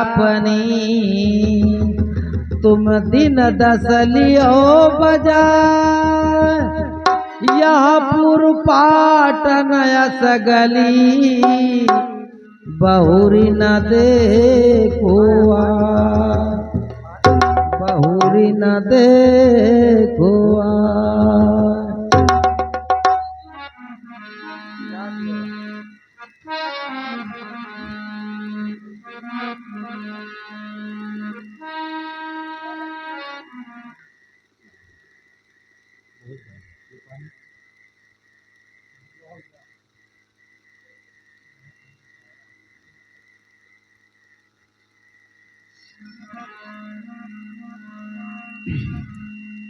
आपनी तुम दिन 10 लियो बजाय यह पुरपाटन सगली बहुरी न देखो बहुरी न देखो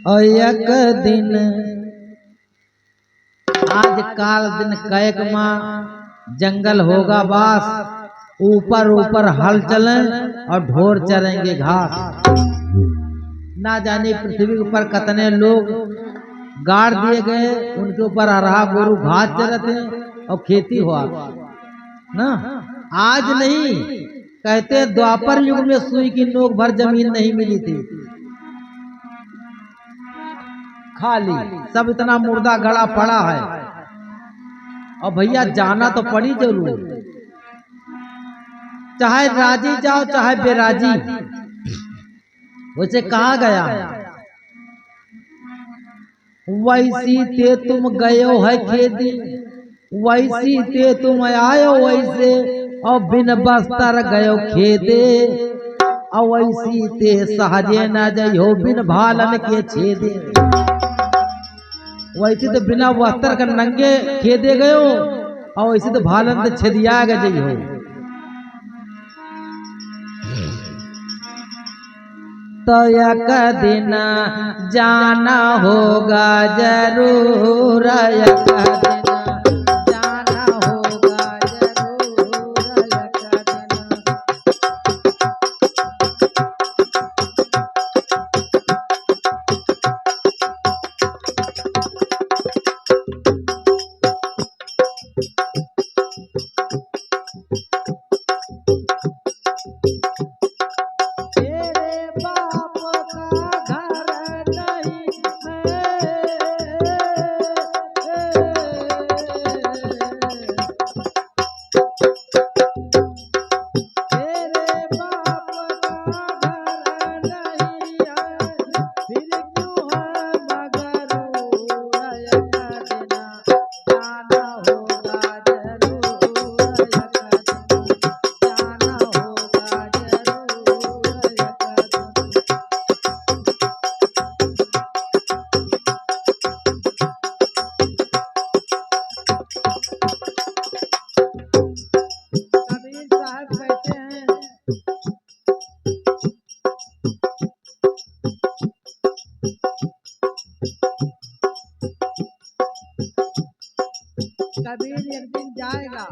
और एक दिन आज काल दिन कैक माँ जंगल होगा बास ऊपर ऊपर हल चलें और ढोर चरेंगे घास। ना जाने पृथ्वी के ऊपर कितने लोग गाड़ दिए गए उनके ऊपर अरहा गोरू घास चरते और खेती हुआ ना। आज नहीं कहते द्वापर युग में सुई की नोक भर जमीन नहीं मिली थी खाली सब इतना मुर्दा गड़ा पड़ा है। और भैया जाना तो पड़ी जरूर चाहे राजी जाओ चाहे बेराजी। उसे कहा गया वैसी ते तुम गयो है खेती वैसी ते तुम आयो वैसे और बिन बस्तर गयो खेदे और वैसी ते सहजे न जयो बिन भालन के छेदे। वैसे तो बिना वस्त्र का नंगे खेदे गयो और वैसे तो भालन तो छेदिया गई हो। तो एक दिन जाना होगा जरूर एक दिन जाना होगा जरूर एक कबीर एक दिन जाएगा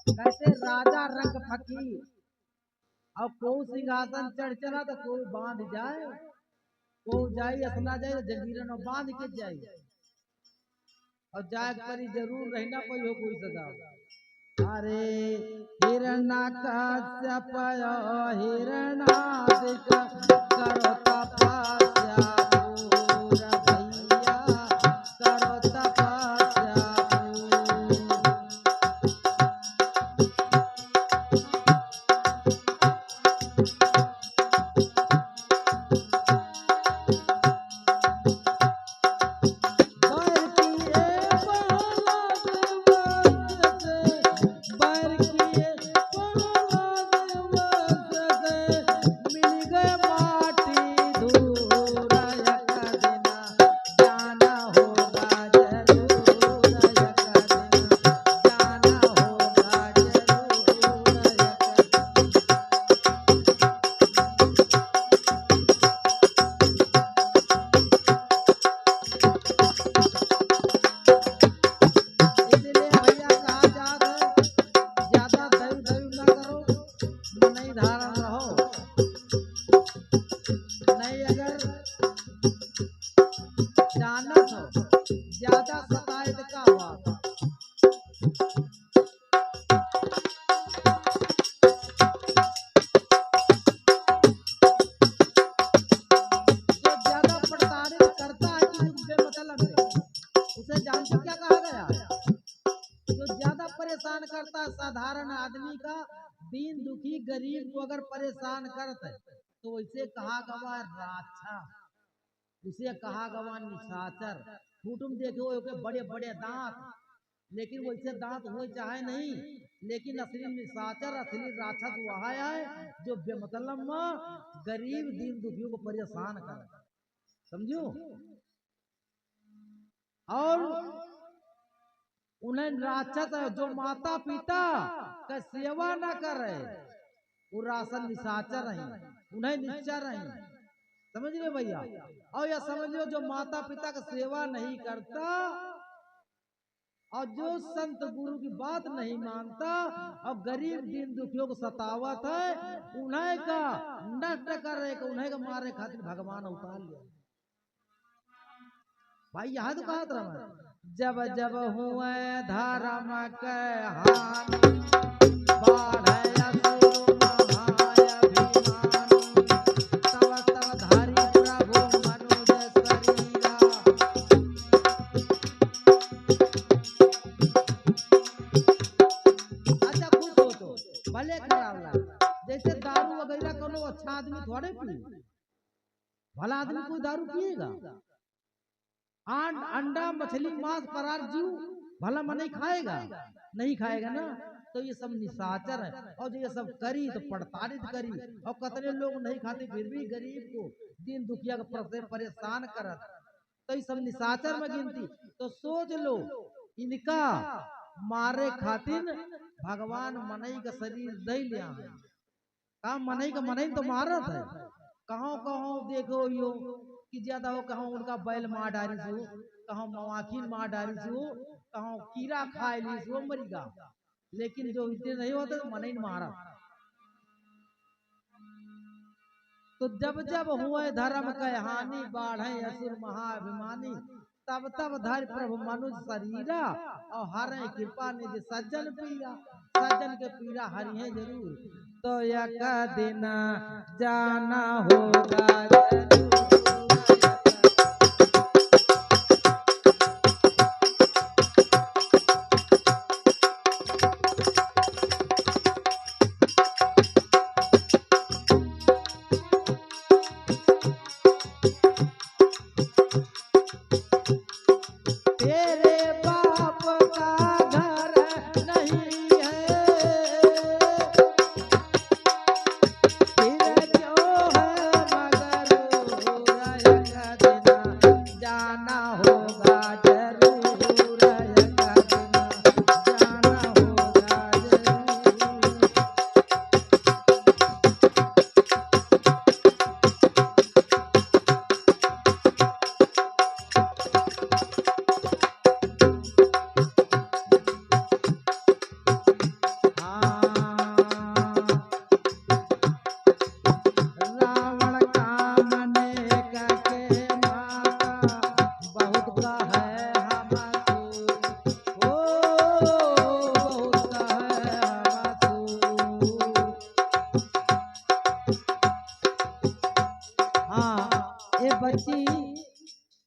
कैसे राजा रंग फकीर और को सिंहासन चढ़ चला तो कोई बांध जाए को जाए असना जाए जंजीरन और बांध के जाए और जाए परी जरूर रहना कोई हो कोई सदा। अरे हिरण्यकश्यप हिरणादिक करो तपस्या मिल गए माटी धूल दीन दुखी गरीब को अगर परेशान करते तो वैसे कहा गवा राछा, उसे कहा गवा निशाचर। कुटुम देखो के बड़े बड़े दांत, लेकिन वैसे दांत हो चाहे नहीं, लेकिन असली निशाचर असली राक्षस वह है जो बेमतलब में गरीब दीन दुखियों को परेशान करे, समझो। और उन्हें राक्षस है जो माता पिता का सेवा न करे, वो राशन निशाचर है, उन्हें निश्चर है, समझ रहे भैया। और यह समझ लो जो माता पिता का सेवा नहीं करता और जो संत गुरु की बात नहीं मानता और गरीब दीन दुखियों को सतावत है, उन्हें का नष्ट करे, उन्हें का मारे खातिर भगवान अवतार लिया। भाई यहाँ तो कहा था जब जब हुए धर्म के हानि बाढ़े असुर महाअभिमानी, तब तब धारी प्रभु मनुज शरीरा। अच्छा खुश हो तो भले खराब लगा, जैसे दारू वगैरह करो अच्छा आदमी थोड़े पी, भला आदमी कोई दारू पिएगा? अंडा मछली मांस परार जीव भला मन नहीं खाएगा? नहीं खाएगा ना। तो ये सब निशाचर है, और जो ये सब करी तो प्रताड़ित करी, और कितने लोग नहीं खाते फिर भी गरीब को दीन दुखिया को परेशान करत, तो ये सब निशाचर में गिनती। तो सोच लो इनका मारे खातिर भगवान मनई का शरीर दे लिया है, का मनई का मनई तो मारत है। कहाँ कहाँ देखो यो कि ज्यादा हो, कहाँ उनका बैल मार डाली सो, कहाँ मवाखिन मार डाली सो, कहाँ कीड़ा खाए ली सो मरीगा, लेकिन जो इतने नहीं होते तो मन ही मारा। तो जब जब हुए धर्म के हानि बाढ़े असुर महाअभिमानी, तब तब धर प्रभु मनुष्य शरीरा और हरे कृपा निधि सज्जन पीरा। सज्जन के पीरा हरि है जरूर, तो एक दिन जाना होगा जरूर।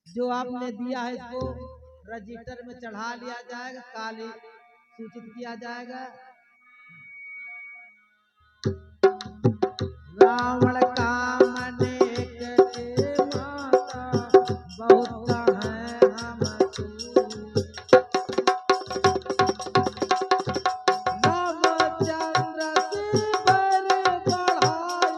जो आपने दिया है इसको रजिस्टर में चढ़ा लिया जाएगा, काली सूचित किया जाएगा। रावण का अनेक के माता बहुत है हम रामचंद्र से बर बढ़ाई,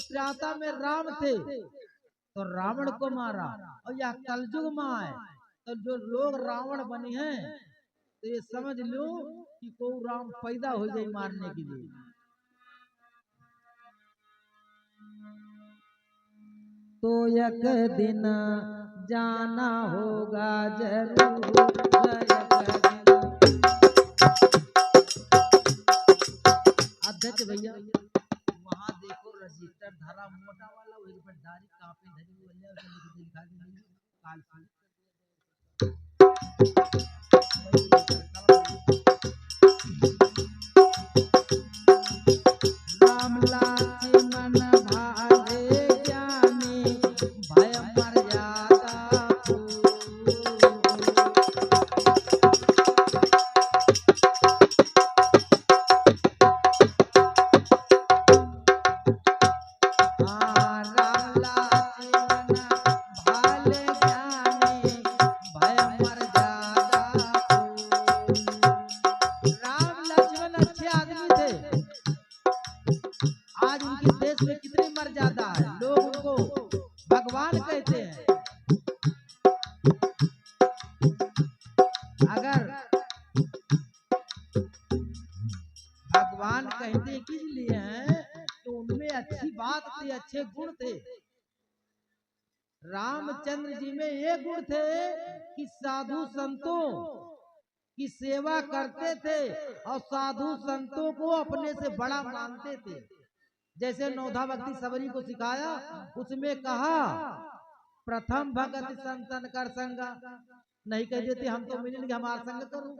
त्रेता में राम थे तो रावण को मारा, और यह कलयुग में आए तो जो लोग रावण बने हैं तो ये समझ लो कि को राम पैदा हो जाए मारने के लिए। तो एक दिन जाना होगा जरूर। अगर भगवान कहते किस लिए हैं तो उनमें अच्छी बात थी, अच्छे गुण थे। रामचंद्र जी में ये गुण थे कि साधु संतों की सेवा करते थे और साधु संतों को अपने से बड़ा मानते थे। जैसे नौधा भक्ति सबरी को सिखाया, उसमें कहा प्रथम भगत संतन कर संगा, नहीं कह देते हम तो मिलेंगे हमारा संग करो,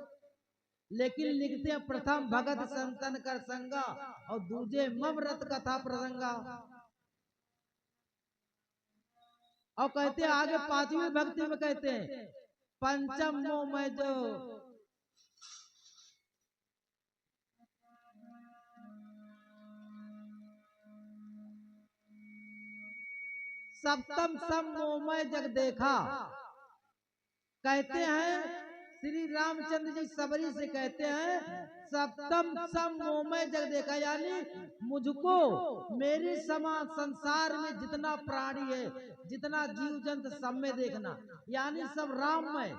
लेकिन लिखते हैं प्रथम भगत संतन कर संगा और दूजे मम रत कथा प्रसंगा। और कहते हैं आगे पांचवी भक्ति में कहते हैं पंचम मोह में जो सप्तम सम मोहमय जग देखा। कहते हैं श्री रामचंद्र जी सबरी से कहते हैं सप्तम सम मोहमय जग देखा, यानी मुझको मेरे समान संसार में जितना प्राणी है, जितना जीव जंतु सब में देखना, यानी सब राममय,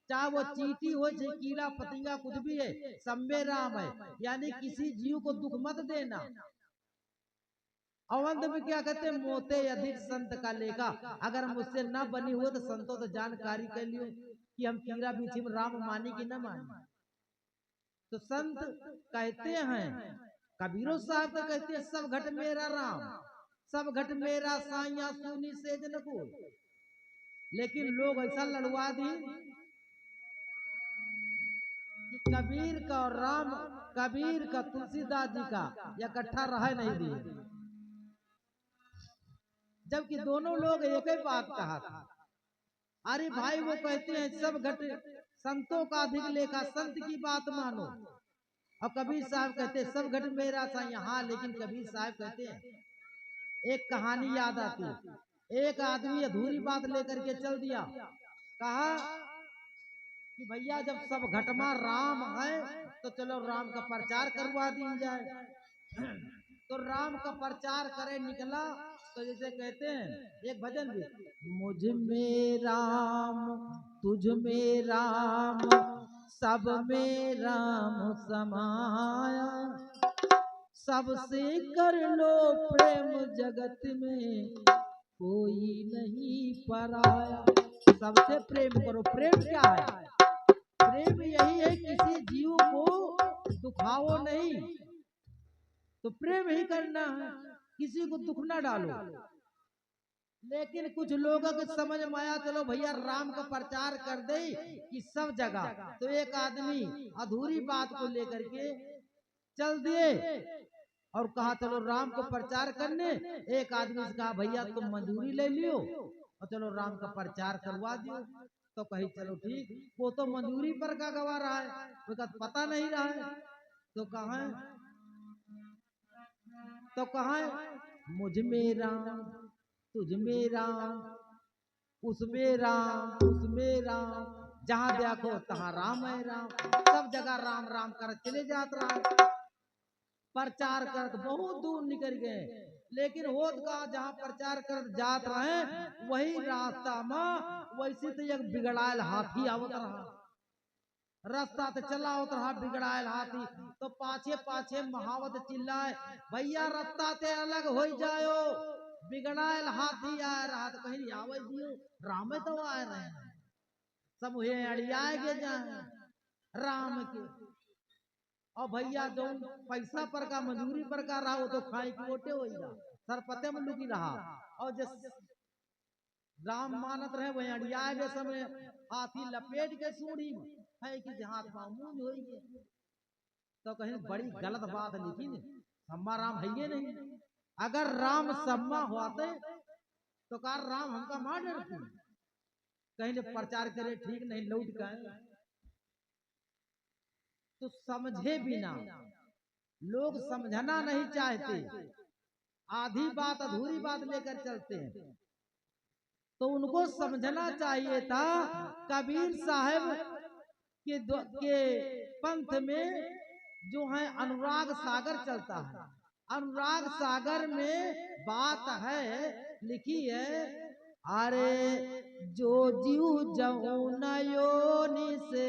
चाहे वो चींटी हो चाहे कीड़ा पतिंगा कुछ भी है, सब में राम है। यानी किसी जीव को दुख मत देना। अवंत में क्या कहते हैं मोते अधिक संत का लेखा, अगर मुझसे न बनी हो तो संतों से जानकारी कर लियो कि हम कीड़ा बीछी में राम मानी कि न मानी। तो संत कहते हैं, कबीरो साहब तो कहते हैं सब घट मेरा राम, सब घट मेरा साइया सुनी से जन को। लेकिन लोग ऐसा लड़वा दी कि कबीर का और राम, कबीर का तुलसीदास जी का इकट्ठा रह नहीं दिए, जबकि दोनों लोग एक ही बात कहा था। अरे भाई वो कहते हैं सब घट संतों का अधिक लेखा, संत की बात मानो। और कबीर साहब कहते हैं सब घट मेरा सा यहाँ, लेकिन कबीर साहब कहते हैं एक कहानी याद आती, एक आदमी अधूरी बात लेकर के चल दिया, कहा कि भैया जब सब घटमा राम है तो चलो राम का प्रचार करवा दी जाए। तो राम का प्रचार करे निकला, तो जैसे कहते हैं एक भजन भी, मुझ में राम तुझ में राम सब में राम समाया, सबसे कर लो प्रेम जगत में कोई नहीं पराया। सबसे प्रेम करो। प्रेम क्या है? प्रेम यही है किसी जीव को दुखाओ नहीं, तो प्रेम ही करना है, किसी को दुख ना डालो। लेकिन कुछ लोगों के समझ में आया चलो भैया राम का प्रचार कर दे कि सब जगह, तो एक आदमी अधूरी बात को लेकर के चल दिए और कहा चलो राम को प्रचार करने। एक आदमी से कहा भैया तुम मंजूरी ले लियो और चलो राम का प्रचार करवा दियो। तो कही चलो ठीक, वो तो मंजूरी पर का गवा रहा है, वो पता नहीं रहा है। तो कहा मुझ में राम तुझ में राम उसमें राम उसमें राम, जहां देखो तहां राम है राम, सब जगह राम राम कर चले जात रहा, प्रचार कर बहुत दूर निकल गए। लेकिन होत का जहां प्रचार कर जात रहे वही रास्ता में वैसे तो एक बिगड़ायल हाथी आवत रहा, रास्ता तो चला होत रहा बिगड़ायल हाथी, तो पाछे पाछे महावत चिल्लाए भैया रास्ता ते अलग हो जायो, बिगड़ायल हाथी आ रहा। तो कहीं आवे दियो राम तो आ रहे हैं, सब हुए अड़ियाए के जाए राम के। और भैया जो पैसा पर का मजूरी पर का रहा वो तो खाए की ओटे होगा, सरपते में लुकी रहा। और जिस राम मानत रहे वही अड़ियाए के समय हाथी लपेट के सूढ़ी है कि हाथ मामूज हो गए। तो कहीं बड़ी गलत बात लिखी ने, सम्मा राम है ये नहीं। अगर राम सम्मा होते तो कार राम हमका मार डरती, कहीं प्रचार करे ठीक नहीं लौट गए। तो समझे बिना लोग समझना नहीं चाहते, आधी बात अधूरी बात लेकर चलते हैं। तो उनको समझना चाहिए था कबीर साहब के पंथ में जो है अनुराग सागर चलता है। अनुराग सागर में बात है लिखी है, अरे जो जीव जऊन योनि से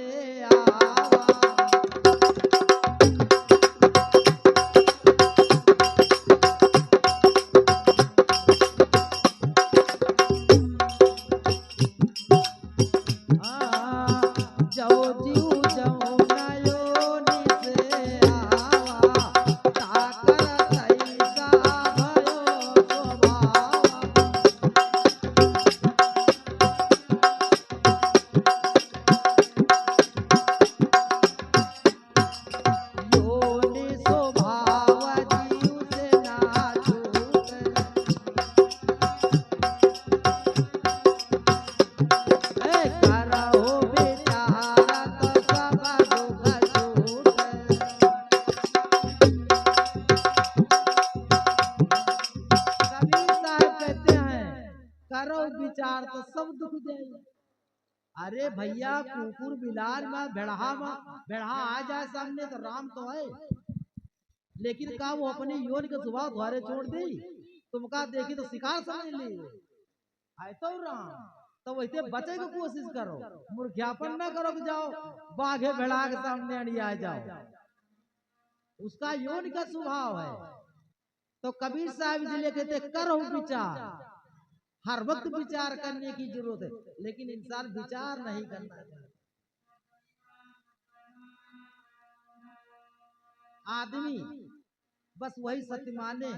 जीव जमुना योनि से आवा ताकर तैसा भयो स्वभाव योनि स्वभाव जीव से ना छूटे करहु विचार तो सब दुख छूटे कबीर साहब कहते हैं करो विचार तो सब दुख जाए। अरे भैया कुकुर बिलार में भेड़ा आ जाए सामने तो राम तो है, लेकिन का वो अपनी योनि के स्वभाव द्वारे छोड़ दी, तुमका देखी तो शिकार समझ ली है तो राम। तो वैसे बचे की कोशिश करो, मूर्ख्यापन न करो कि जाओ बाघे भेड़ा के सामने अड़िया जाओ, उसका योनि का स्वभाव है। तो कबीर साहब इसलिए कहते करो विचार, हर वक्त विचार करने की जरूरत है, लेकिन इंसान विचार नहीं करना चाहता। आदमी बस वही सत्य माने,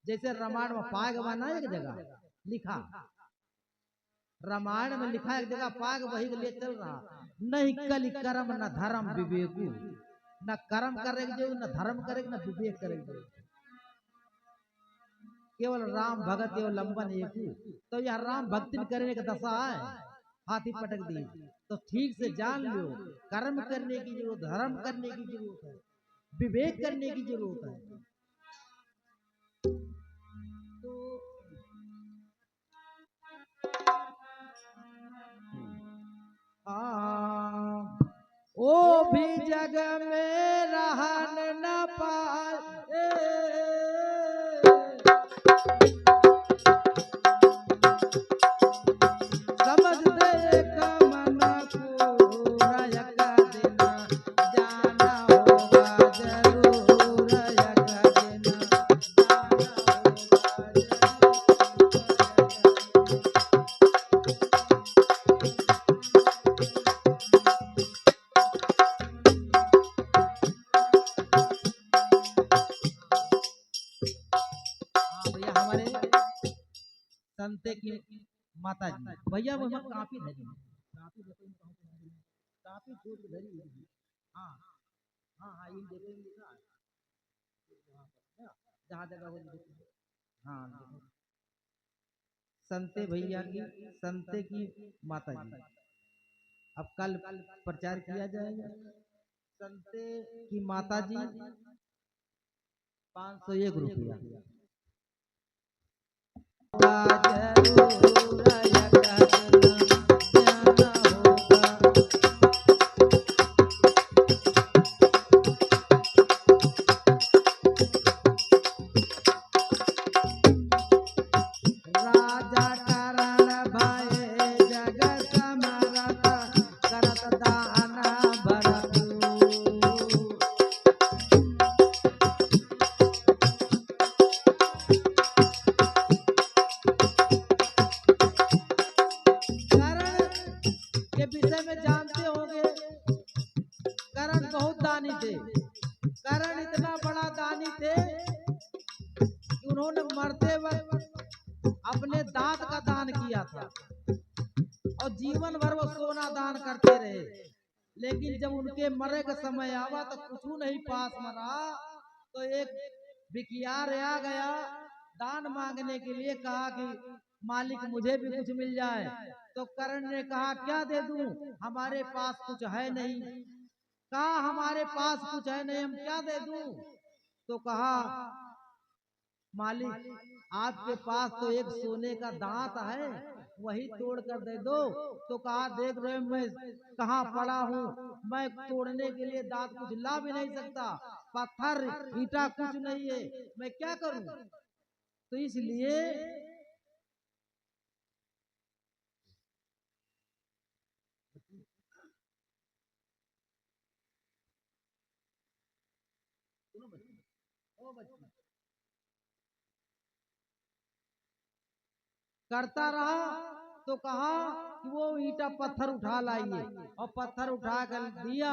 जैसे रामायण में पाग बना एक जगह लिखा, रामायण में लिखा एक जगह पाग वही के लिए चल रहा, नहीं कलि कर्म न धर्म विवेकु, न कर्म करेगा जो न धर्म करेगा न विवेक करेगा, केवल राम भगत एवं लंबन एक। तो यह राम भक्ति करने का दशा है, हाथी पटक दी। तो ठीक से जान लो कर्म करने की जरूरत, धर्म करने की जरूरत है, विवेक करने की जरूरत है। ओ भी जग में रहन न पाए, समझ देख मन पूरा एक दिन जाना होगा जरूर, एक दिन जाना भैया हमारे संते की माता जी, भैया वो हम काफी धरी, काफी काफी छोड़ धरी। हाँ हाँ हाँ ये देखो लिखा है जहाँ जगह वो लिखा। हाँ संते भैया की, संते की माता जी, अब कल प्रचार किया जाएगा। संते की माता जी 501 रुपया जरूर एक दिन जाना होगा। राजा करण भये जग समरत, करत दान भरतु, के विषय में जानते होंगे, करण बहुत दानी थे। करण इतना बड़ा दानी थे कि उन्होंने मरते वक्त अपने दांत का दान किया था और जीवन भर वो सोना दान करते रहे, लेकिन जब उनके मरे का समय आवा तो कुछ नहीं पास मरा, तो एक भिखियार आ गया दान मांगने के लिए, कहा कि मालिक मुझे भी कुछ मिल जाए। तो करण ने कहा क्या दे दूं, हमारे पास कुछ है नहीं। कहा हमारे पास कुछ है नहीं, हम क्या दे दूं। तो कहा मालिक आपके पास तो एक सोने का दांत है, वही तोड़ कर दे दो। तो कहा देख रहे मैं कहाँ पड़ा हूँ, मैं तोड़ने के लिए दांत कुछ ला भी नहीं सकता, पत्थर ईटा कुछ नहीं है, मैं क्या करूं। तो इसलिए करता रहा। तो तो कहा कि वो ईटा पत्थर उठा लाइए, और पत्थर उठा कर दिया।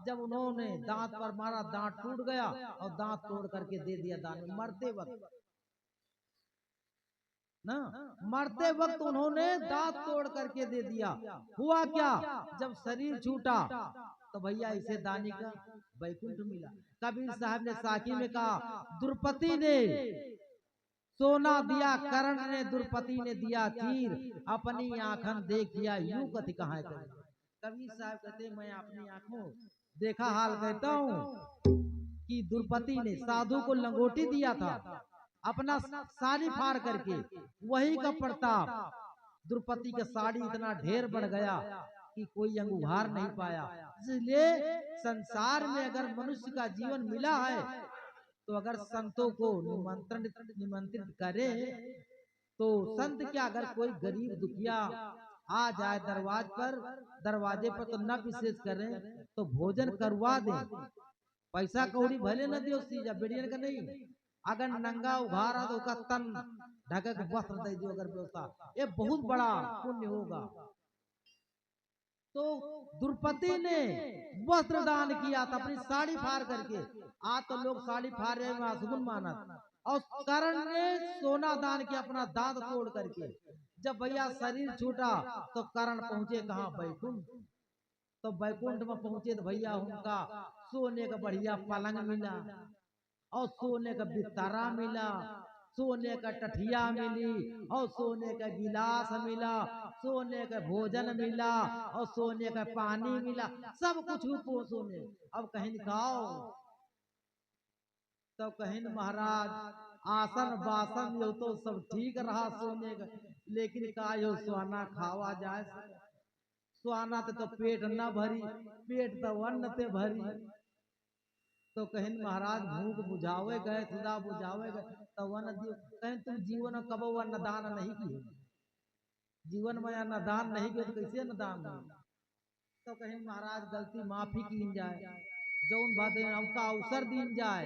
जब उन्होंने दांत पर मारा, दांत टूट गया और दांत तोड़ करके दे दिया दान में। मरते वक्त ना, मरते वक्त उन्होंने दांत तोड़ करके दे दिया। हुआ क्या, जब शरीर छूटा तो भैया इसे दानी का वैकुंठ मिला। कबीर साहब ने साखी में कहा, द्रुपति ने सोना दिया, कर्ण ने द्रुपति ने दिया चीर, अपनी आंखन देखिया यूं कथि कहाँ करे। कबीर साहब कहते, मैं अपनी आंखों देखा हाल कहता हूँ कि द्रुपति ने साधु को लंगोटी दिया था, अपना साड़ी फाड़ करके, वही का प्रताप द्रुपति का साड़ी इतना ढेर बढ़ गया कि कोई अंग उभार नहीं पाया। इसलिए संसार में अगर मनुष्य का जीवन मिला है तो अगर संतों को निमंत्रित करे तो संत क्या, अगर कोई गरीब दुखिया आ जाए दरवाजे पर तो न विशेष करें तो भोजन करवा दें। पैसा कौड़ी भले न दियो सीजा बेड़ियन का नहीं, अगर नंगा उघारा तो उसका तन ढका वस्त्र दे दियो अगर व्यवस्था, ये बहुत बड़ा पुण्य होगा। तो द्रुपति ने वस्त्र दान किया था अपनी साड़ी फाड़ करके। आज तो लोग साड़ी फाड़ रहे हैं अशुभ माना, और कर्ण ने सोना दान किया अपना दांत तोड़ करके। जब भैया शरीर छूटा तो कर्ण पहुंचे कहाँ, वैकुंठ। तो वैकुंठ में पहुंचे तो भैया उनका सोने का बढ़िया पलंग मिला, और सोने का बिस्तारा मिला, सोने का टठिया मिली, और सोने का गिलास मिला, सोने का भोजन मिला, और सोने का पानी मिला, सब कुछ ऊपर सोने। अब कहीं खाओ तो कहीं महाराज आसन बासन यो तो सब ठीक रहा सोने का, लेकिन का यो सोना खावा जाए, सोना तो पेट न भरी, पेट तो अन्न ते भरी। तो कहीं महाराज भूख बुझावे गए, खुदा बुझावे गए तो अन्न दियो। कहीं तुम जीवन में कबो अन्नदान नहीं किए, जीवन में अन्नदान नहीं किए तो कैसे अन्नदान हो। तो कहीं महाराज गलती माफी की जाए, जौन बात हमका अवसर दीन जाए,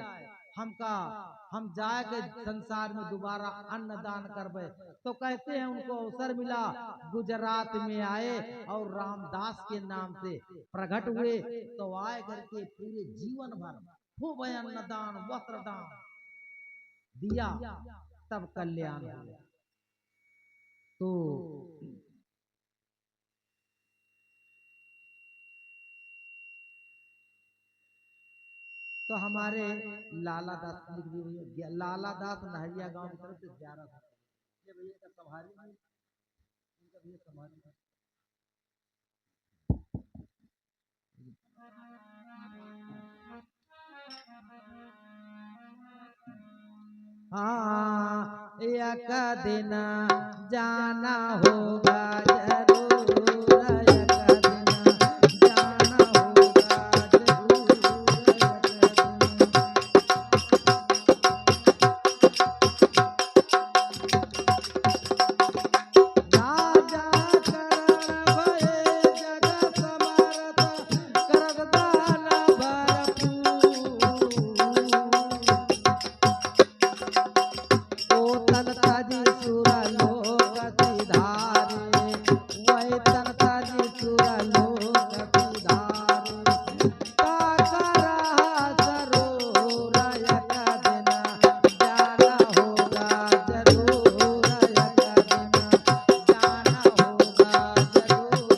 हम जाए के संसार में दोबारा अन्नदान करबे। तो कहते हैं उनको अवसर मिला, गुजरात में आए और रामदास के नाम से प्रकट हुए, तो आए करके पूरे जीवन भर खूब अन्नदान वस्त्रदान दिया, तब कल्याण हुआ। तो हमारे लाला दास लिख दिए, लाला दास नहरिया गांव की तरफ से 11 था। ये भैया का सवारी है, इनका भैया सवारी है। हाँ, एक दिन जाना होगा जरूर, एक दिन जाना होगा जरूर, राजा करण भये जग समर्थ, करत दान भरपूर। तन ताजी सुरा लोक सिधारे, वही तन ताजी सुरा लोक सिधारे, ताकरा जरूर एक दिन जाना होगा जरूर, एक दिन जाना होगा जरूर,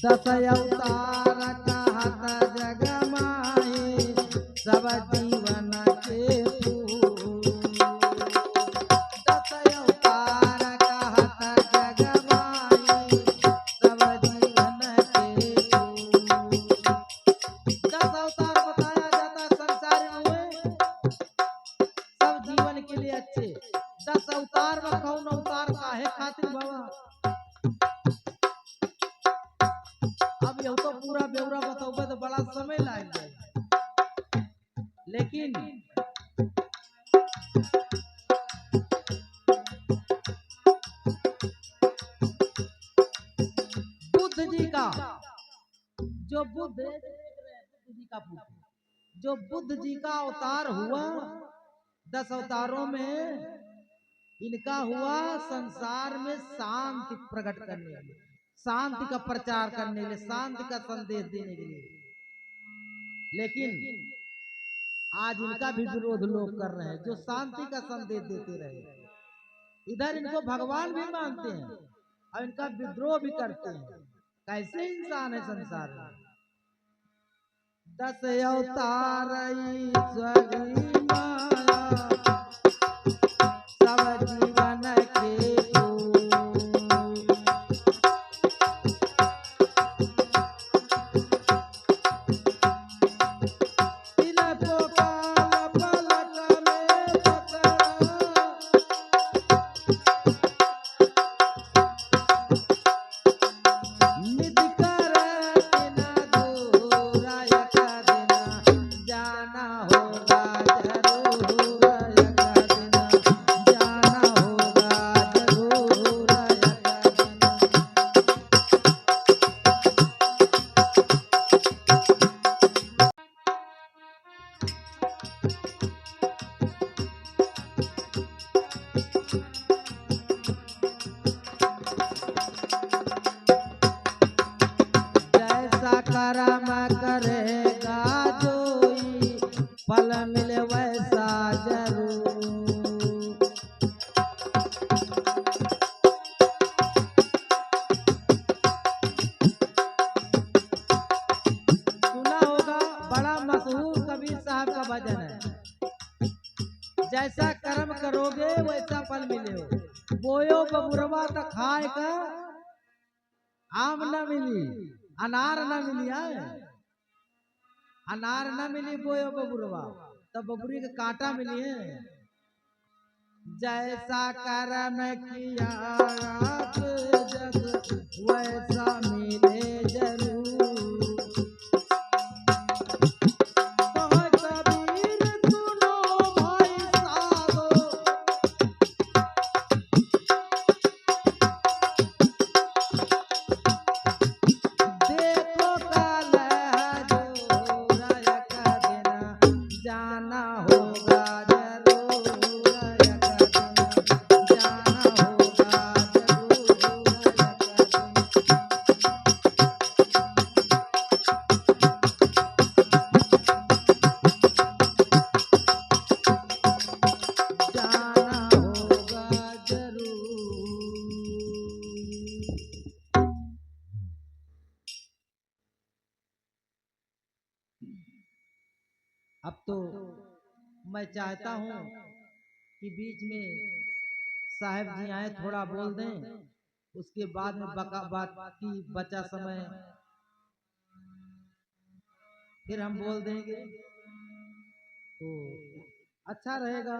दस अवतार कहत जग माही, सब जीवन के फूल। दस अवतार कहत जग माही, सब जीवन के फूल। 10 अवतार बताया जाता संसार में हुए, सब जीवन के लिए अच्छे। 10 अवतार में कौन अवतार काहे खातिर बाबा, अब यह तो पूरा ब्यौरा बताओगे तो बड़ा समय लाग जाएगा, लेकिन बुद्ध जी का पूछो। जो बुद्ध जी का अवतार हुआ, 10 अवतारों में इनका हुआ संसार में शांति प्रकट करने के लिए, शांति का प्रचार करने के लिए, शांति का संदेश देने के लिए। लेकिन आज इनका भी विरोध लोग कर रहे हैं, जो शांति का संदेश देते रहे। इधर इनको भगवान भी मानते हैं और इनका विद्रोह भी करते हैं। कैसे इंसान है संसार में। 10 अवतार ईश्वरी माया, सब जीवन के कर्म करेगा जोई, फल मिले वैसा जरूर। सुना होगा, बड़ा मशहूर कबीर साहब का भजन है, जैसा कर्म करोगे वैसा फल मिले। बोयो बबुरवा तो खाए का आम न मिली, अनार न मिली है, अनार न मिली बोयो बबुरवा, तब बबुरी का कांटा मिली है। जैसा कर्म किया जग वैसा मिले जरूर। अब तो मैं चाहता हूं कि बीच में साहब जी आए, थोड़ा बोल दें, उसके बाद में बाकी बचा समय फिर हम बोल देंगे तो अच्छा रहेगा।